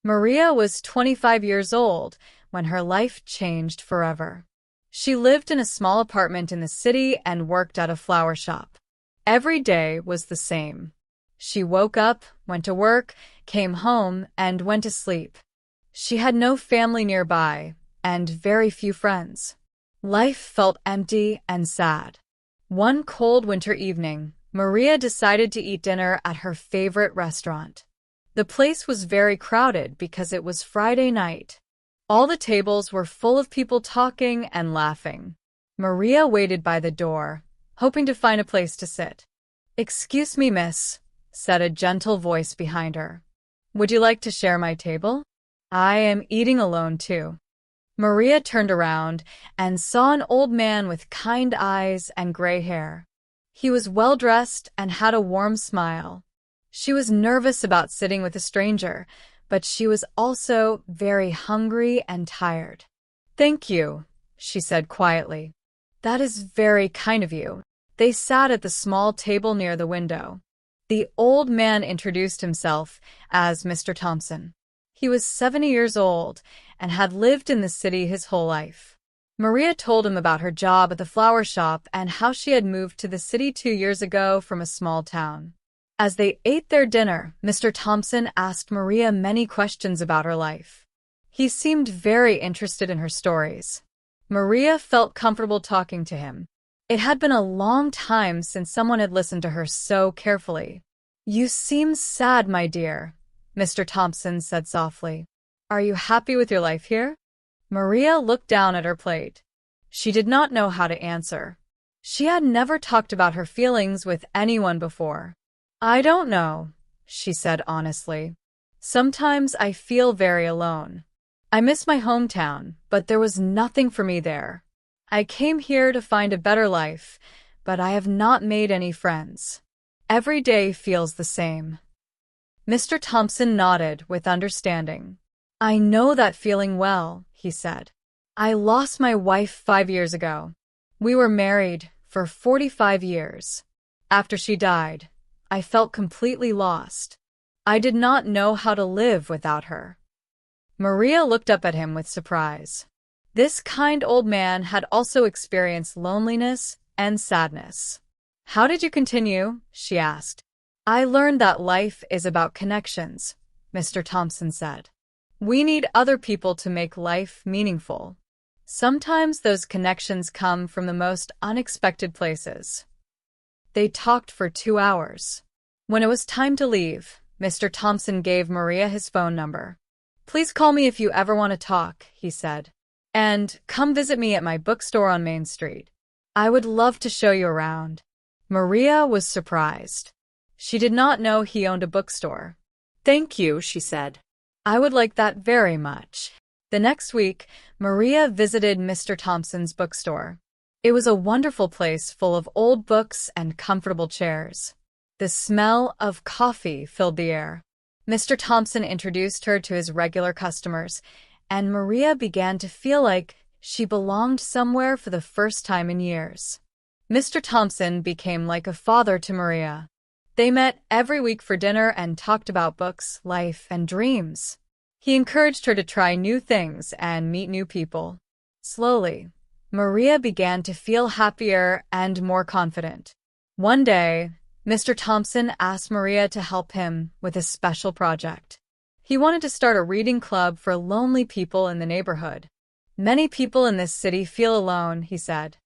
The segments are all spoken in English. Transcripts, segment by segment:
Maria was 25 years old when her life changed forever. She lived in a small apartment in the city and worked at a flower shop. Every day was the same. She woke up, went to work, came home, and went to sleep. She had no family nearby and very few friends. Life felt empty and sad. One cold winter evening, Maria decided to eat dinner at her favorite restaurant. The place was very crowded because it was Friday night. All the tables were full of people talking and laughing. Maria waited by the door, hoping to find a place to sit. "Excuse me, miss," said a gentle voice behind her. "Would you like to share my table? I am eating alone too." Maria turned around and saw an old man with kind eyes and gray hair. He was well-dressed and had a warm smile. She was nervous about sitting with a stranger, but she was also very hungry and tired. "Thank you," she said quietly. "That is very kind of you." They sat at the small table near the window. The old man introduced himself as Mr. Thompson. He was 70 years old and had lived in the city his whole life. Maria told him about her job at the flower shop and how she had moved to the city 2 years ago from a small town. As they ate their dinner, Mr. Thompson asked Maria many questions about her life. He seemed very interested in her stories. Maria felt comfortable talking to him. It had been a long time since someone had listened to her so carefully. "You seem sad, my dear," Mr. Thompson said softly. "Are you happy with your life here?" Maria looked down at her plate. She did not know how to answer. She had never talked about her feelings with anyone before. "I don't know," she said honestly. "Sometimes I feel very alone. I miss my hometown, but there was nothing for me there. I came here to find a better life, but I have not made any friends. Every day feels the same." Mr. Thompson nodded with understanding. "I know that feeling well," he said. "I lost my wife 5 years ago. We were married for 45 years. After she died, I felt completely lost. I did not know how to live without her." Maria looked up at him with surprise. This kind old man had also experienced loneliness and sadness. "How did you continue?" she asked. "I learned that life is about connections," Mr. Thompson said. "We need other people to make life meaningful. Sometimes those connections come from the most unexpected places." They talked for 2 hours. When it was time to leave, Mr. Thompson gave Maria his phone number. "Please call me if you ever want to talk," he said. "And come visit me at my bookstore on Main Street. I would love to show you around." Maria was surprised. She did not know he owned a bookstore. "Thank you," she said. "I would like that very much." The next week, Maria visited Mr. Thompson's bookstore. It was a wonderful place full of old books and comfortable chairs. The smell of coffee filled the air. Mr. Thompson introduced her to his regular customers, and Maria began to feel like she belonged somewhere for the first time in years. Mr. Thompson became like a father to Maria. They met every week for dinner and talked about books, life, and dreams. He encouraged her to try new things and meet new people. Slowly, Maria began to feel happier and more confident. One day, Mr. Thompson asked Maria to help him with a special project. He wanted to start a reading club for lonely people in the neighborhood. "Many people in this city feel alone," he said.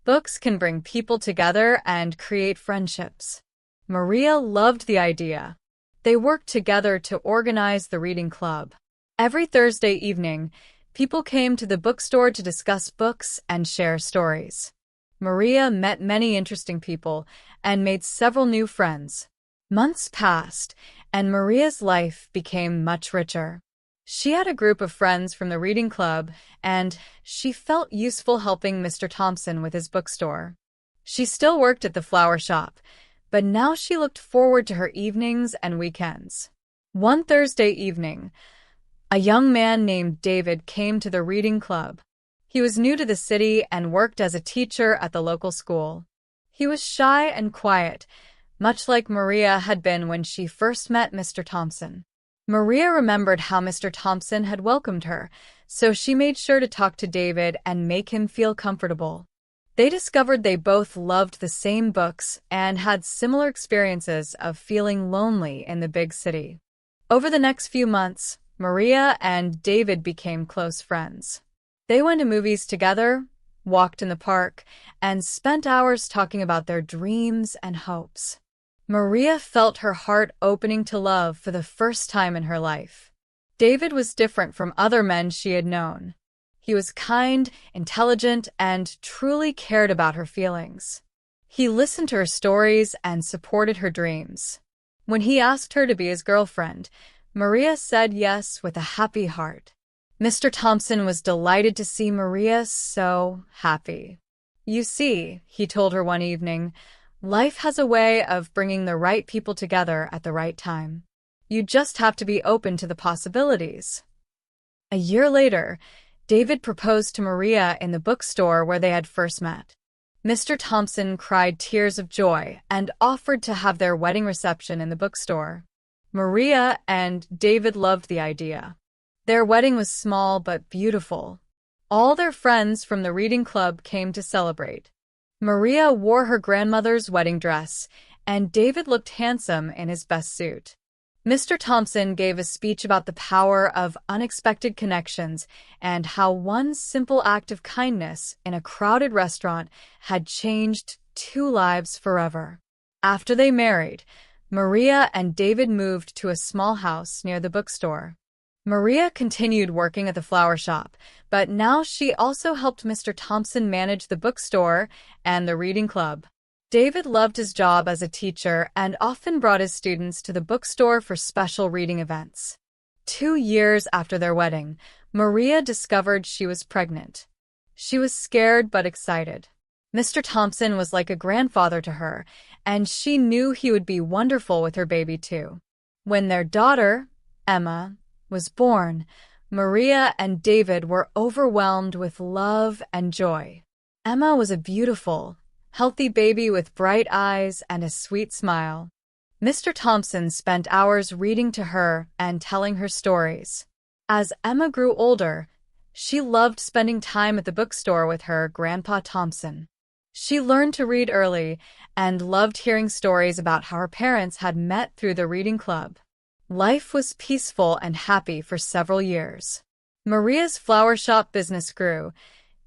"Books can bring people together and create friendships." Maria loved the idea. They worked together to organize the reading club. Every Thursday evening, people came to the bookstore to discuss books and share stories. Maria met many interesting people and made several new friends. Months passed, and Maria's life became much richer. She had a group of friends from the reading club, and she felt useful helping Mr. Thompson with his bookstore. She still worked at the flower shop, but now she looked forward to her evenings and weekends. One Thursday evening, a young man named David came to the reading club. He was new to the city and worked as a teacher at the local school. He was shy and quiet, much like Maria had been when she first met Mr. Thompson. Maria remembered how Mr. Thompson had welcomed her, so she made sure to talk to David and make him feel comfortable. They discovered they both loved the same books and had similar experiences of feeling lonely in the big city. Over the next few months, Maria and David became close friends. They went to movies together, walked in the park, and spent hours talking about their dreams and hopes. Maria felt her heart opening to love for the first time in her life. David was different from other men she had known. He was kind, intelligent, and truly cared about her feelings. He listened to her stories and supported her dreams. When he asked her to be his girlfriend, Maria said yes with a happy heart. Mr. Thompson was delighted to see Maria so happy. "You see," he told her one evening, "life has a way of bringing the right people together at the right time. You just have to be open to the possibilities." A year later, David proposed to Maria in the bookstore where they had first met. Mr. Thompson cried tears of joy and offered to have their wedding reception in the bookstore. Maria and David loved the idea. Their wedding was small but beautiful. All their friends from the reading club came to celebrate. Maria wore her grandmother's wedding dress, and David looked handsome in his best suit. Mr. Thompson gave a speech about the power of unexpected connections and how one simple act of kindness in a crowded restaurant had changed two lives forever. After they married, Maria and David moved to a small house near the bookstore. Maria continued working at the flower shop, but now she also helped Mr. Thompson manage the bookstore and the reading club. David loved his job as a teacher and often brought his students to the bookstore for special reading events. 2 years after their wedding, Maria discovered she was pregnant. She was scared but excited. Mr. Thompson was like a grandfather to her, and she knew he would be wonderful with her baby too. When their daughter, Emma, was born, Maria and David were overwhelmed with love and joy. Emma was a beautiful, healthy baby with bright eyes and a sweet smile. Mr. Thompson spent hours reading to her and telling her stories. As Emma grew older, she loved spending time at the bookstore with her Grandpa Thompson. She learned to read early and loved hearing stories about how her parents had met through the reading club. Life was peaceful and happy for several years. Maria's flower shop business grew.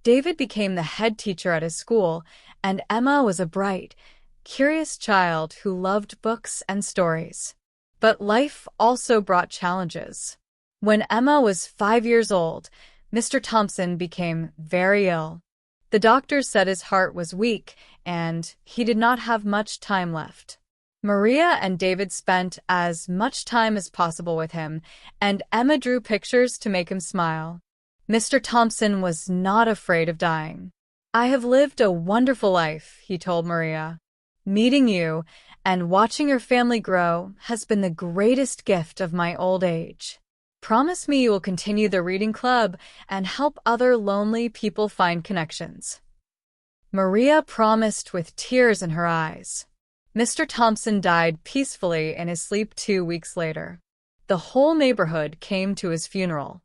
David became the head teacher at his school, and Emma was a bright, curious child who loved books and stories. But life also brought challenges. When Emma was 5 years old, Mr. Thompson became very ill. The doctors said his heart was weak and he did not have much time left. Maria and David spent as much time as possible with him, and Emma drew pictures to make him smile. Mr. Thompson was not afraid of dying. "I have lived a wonderful life," he told Maria. "Meeting you and watching your family grow has been the greatest gift of my old age. Promise me you will continue the reading club and help other lonely people find connections." Maria promised with tears in her eyes. Mr. Thompson died peacefully in his sleep 2 weeks later. The whole neighborhood came to his funeral.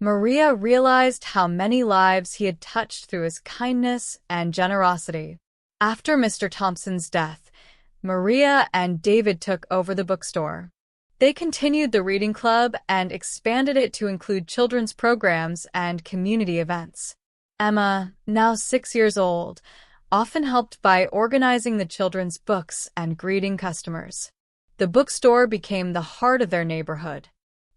Maria realized how many lives he had touched through his kindness and generosity. After Mr. Thompson's death, Maria and David took over the bookstore. They continued the reading club and expanded it to include children's programs and community events. Emma, now 6 years old, often helped by organizing the children's books and greeting customers. The bookstore became the heart of their neighborhood.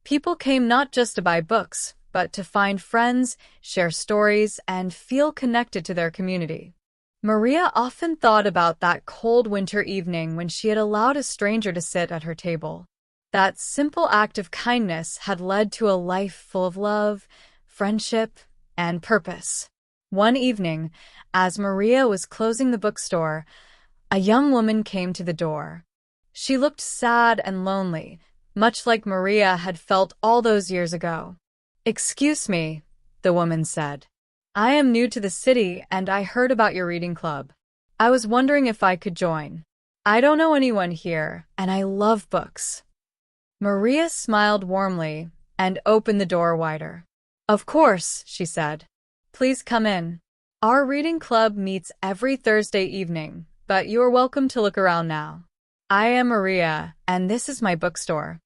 People came not just to buy books, but to find friends, share stories, and feel connected to their community. Maria often thought about that cold winter evening when she had allowed a stranger to sit at her table. That simple act of kindness had led to a life full of love, friendship, and purpose. One evening, as Maria was closing the bookstore, a young woman came to the door. She looked sad and lonely, much like Maria had felt all those years ago. "Excuse me," the woman said. "I am new to the city and I heard about your reading club. I was wondering if I could join. I don't know anyone here and I love books." Maria smiled warmly and opened the door wider. "Of course," she said. "Please come in. Our reading club meets every Thursday evening, but you are welcome to look around now. I am Maria, and this is my bookstore."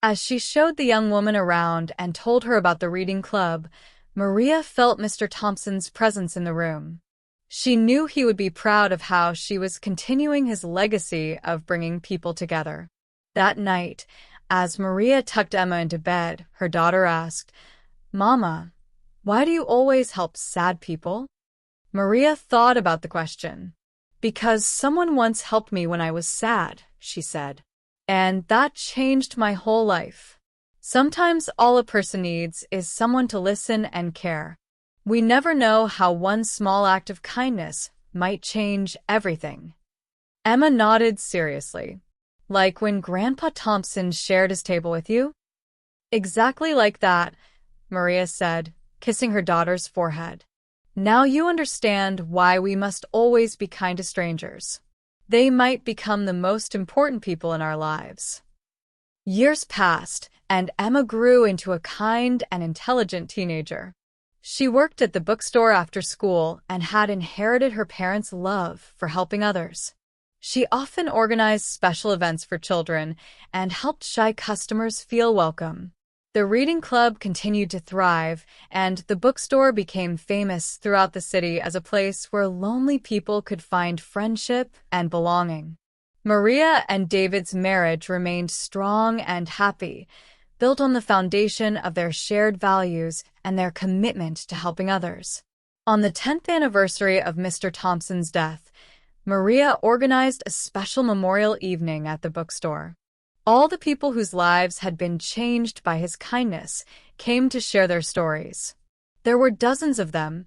As she showed the young woman around and told her about the reading club, Maria felt Mr. Thompson's presence in the room. She knew he would be proud of how she was continuing his legacy of bringing people together. That night, as Maria tucked Emma into bed, her daughter asked, "Mama, why do you always help sad people?" Maria thought about the question. "Because someone once helped me when I was sad," she said. "And that changed my whole life." Sometimes all a person needs is someone to listen and care. We never know how one small act of kindness might change everything. Emma nodded seriously. "Like when Grandpa Thompson shared his table with you?" "Exactly like that," Maria said, kissing her daughter's forehead. "Now you understand why we must always be kind to strangers. They might become the most important people in our lives." Years passed, and Emma grew into a kind and intelligent teenager. She worked at the bookstore after school and had inherited her parents' love for helping others. She often organized special events for children and helped shy customers feel welcome. The reading club continued to thrive, and the bookstore became famous throughout the city as a place where lonely people could find friendship and belonging. Maria and David's marriage remained strong and happy, built on the foundation of their shared values and their commitment to helping others. On the 10th anniversary of Mr. Thompson's death, Maria organized a special memorial evening at the bookstore. All the people whose lives had been changed by his kindness came to share their stories. There were dozens of them,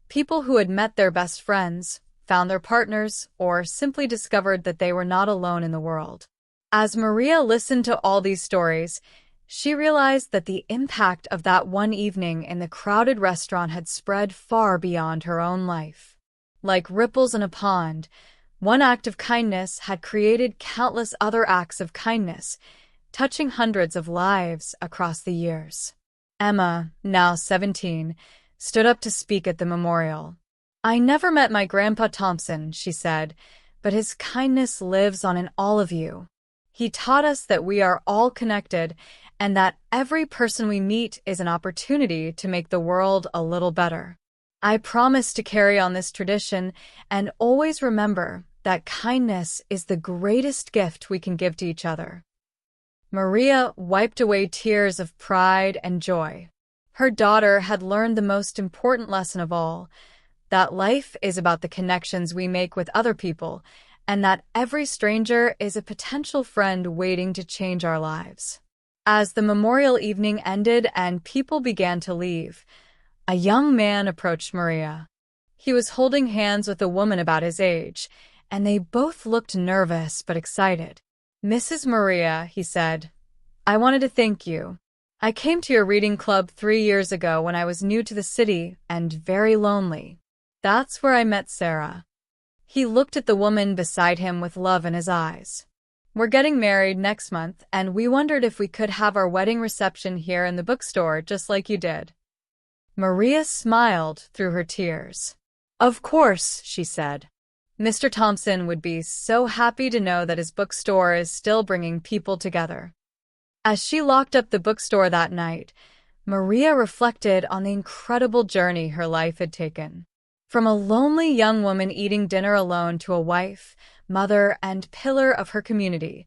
people who had met their best friends, found their partners, or simply discovered that they were not alone in the world. As Maria listened to all these stories, she realized that the impact of that one evening in the crowded restaurant had spread far beyond her own life. Like ripples in a pond, one act of kindness had created countless other acts of kindness, touching hundreds of lives across the years. Emma, now 17, stood up to speak at the memorial. "I never met my Grandpa Thompson," she said, "but his kindness lives on in all of you. He taught us that we are all connected and that every person we meet is an opportunity to make the world a little better. I promise to carry on this tradition and always remember that kindness is the greatest gift we can give to each other." Maria wiped away tears of pride and joy. Her daughter had learned the most important lesson of all, that life is about the connections we make with other people, and that every stranger is a potential friend waiting to change our lives. As the memorial evening ended and people began to leave, a young man approached Maria. He was holding hands with a woman about his age, and they both looked nervous but excited. "Mrs. Maria," he said, "I wanted to thank you. I came to your reading club 3 years ago when I was new to the city and very lonely. That's where I met Sarah." He looked at the woman beside him with love in his eyes. "We're getting married next month, and we wondered if we could have our wedding reception here in the bookstore just like you did." Maria smiled through her tears. "Of course," she said. "Mr. Thompson would be so happy to know that his bookstore is still bringing people together." As she locked up the bookstore that night, Maria reflected on the incredible journey her life had taken. From a lonely young woman eating dinner alone to a wife, mother, and pillar of her community,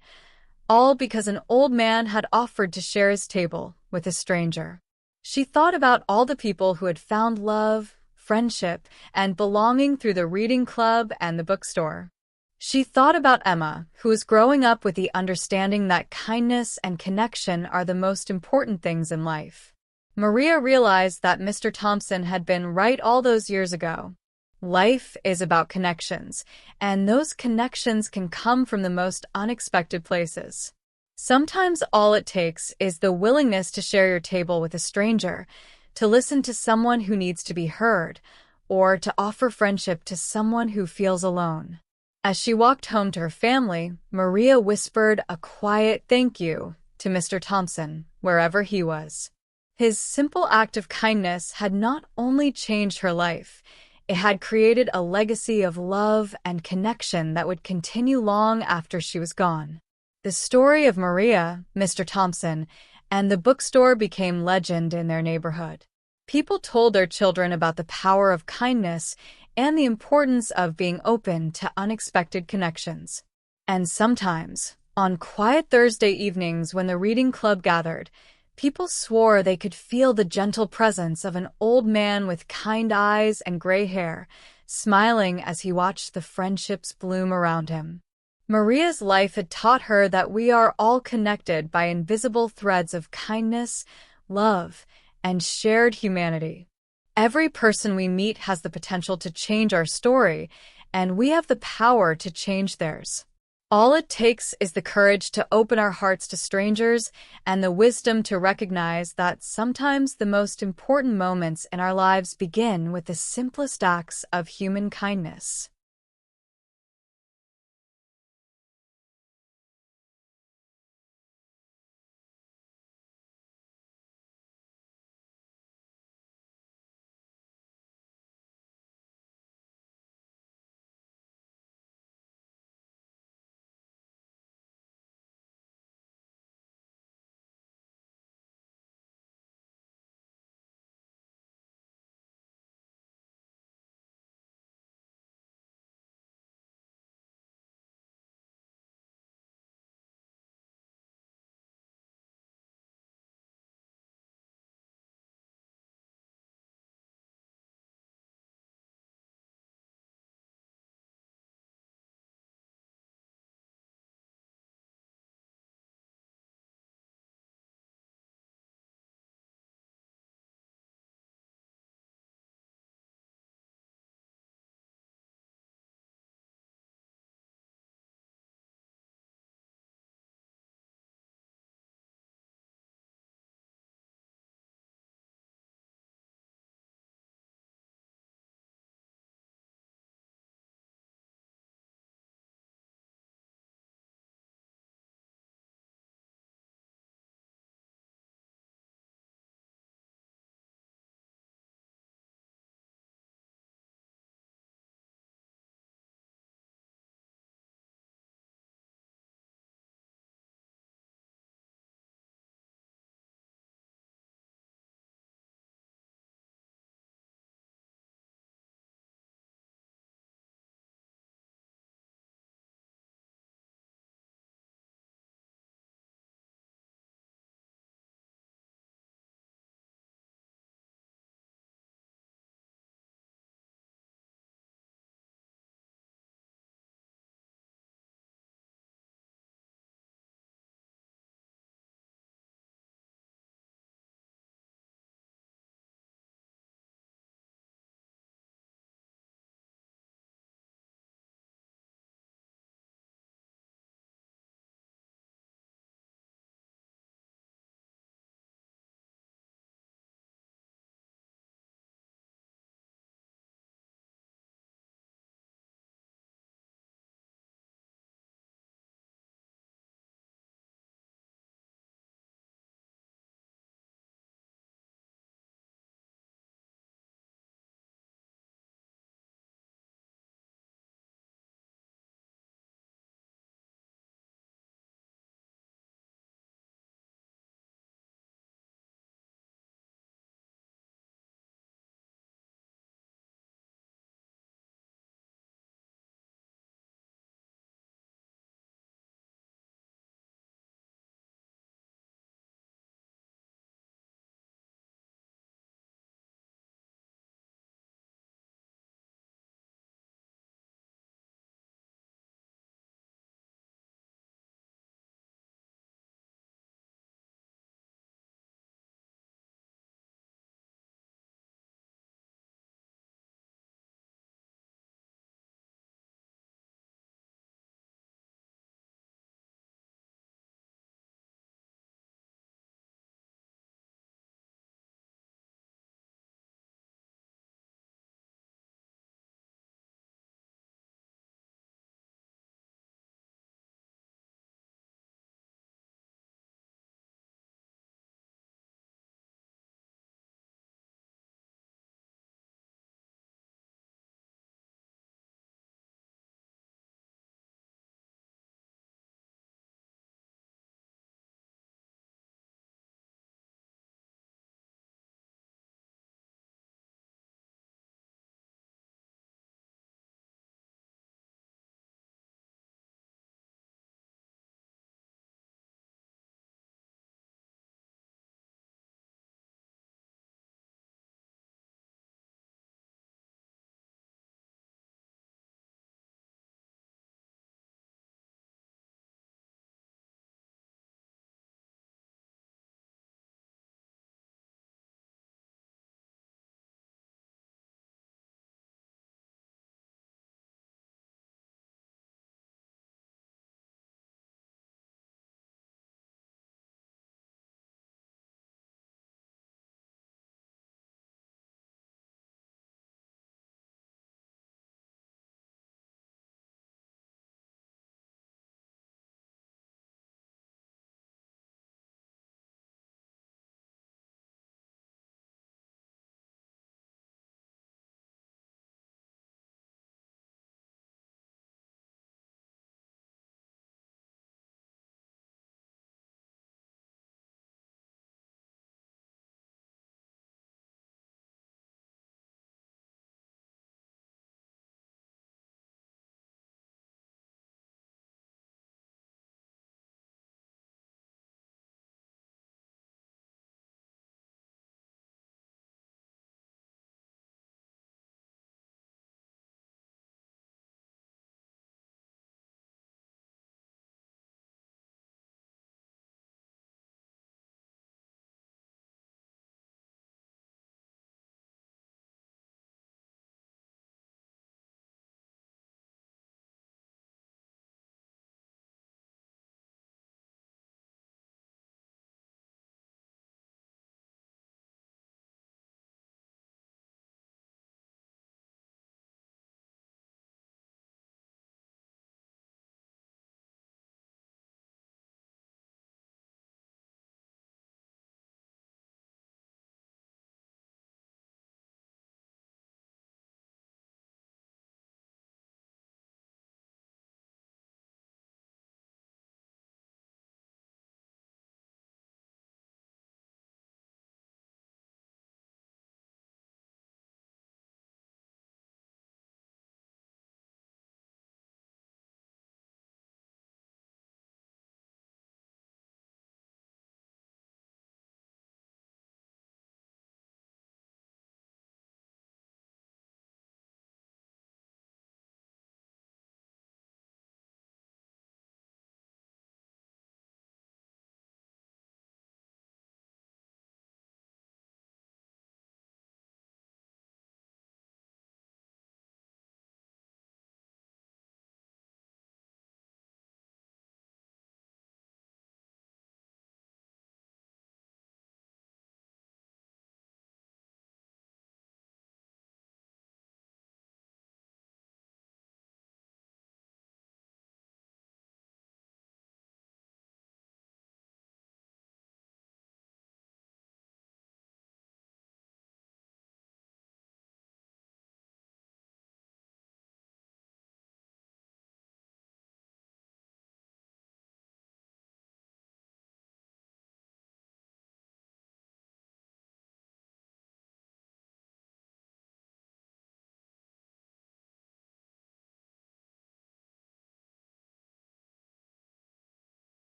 all because an old man had offered to share his table with a stranger. She thought about all the people who had found love, friendship, and belonging through the reading club and the bookstore. She thought about Emma, who was growing up with the understanding that kindness and connection are the most important things in life. Maria realized that Mr. Thompson had been right all those years ago. Life is about connections, and those connections can come from the most unexpected places. Sometimes all it takes is the willingness to share your table with a stranger, to listen to someone who needs to be heard, or to offer friendship to someone who feels alone. As she walked home to her family, Maria whispered a quiet thank you to Mr. Thompson, wherever he was. His simple act of kindness had not only changed her life, it had created a legacy of love and connection that would continue long after she was gone. The story of Maria, Mr. Thompson, and the bookstore became legend in their neighborhood. People told their children about the power of kindness and the importance of being open to unexpected connections. And sometimes, on quiet Thursday evenings when the reading club gathered, people swore they could feel the gentle presence of an old man with kind eyes and gray hair, smiling as he watched the friendships bloom around him. Maria's life had taught her that we are all connected by invisible threads of kindness, love, and shared humanity. Every person we meet has the potential to change our story, and we have the power to change theirs. All it takes is the courage to open our hearts to strangers and the wisdom to recognize that sometimes the most important moments in our lives begin with the simplest acts of human kindness.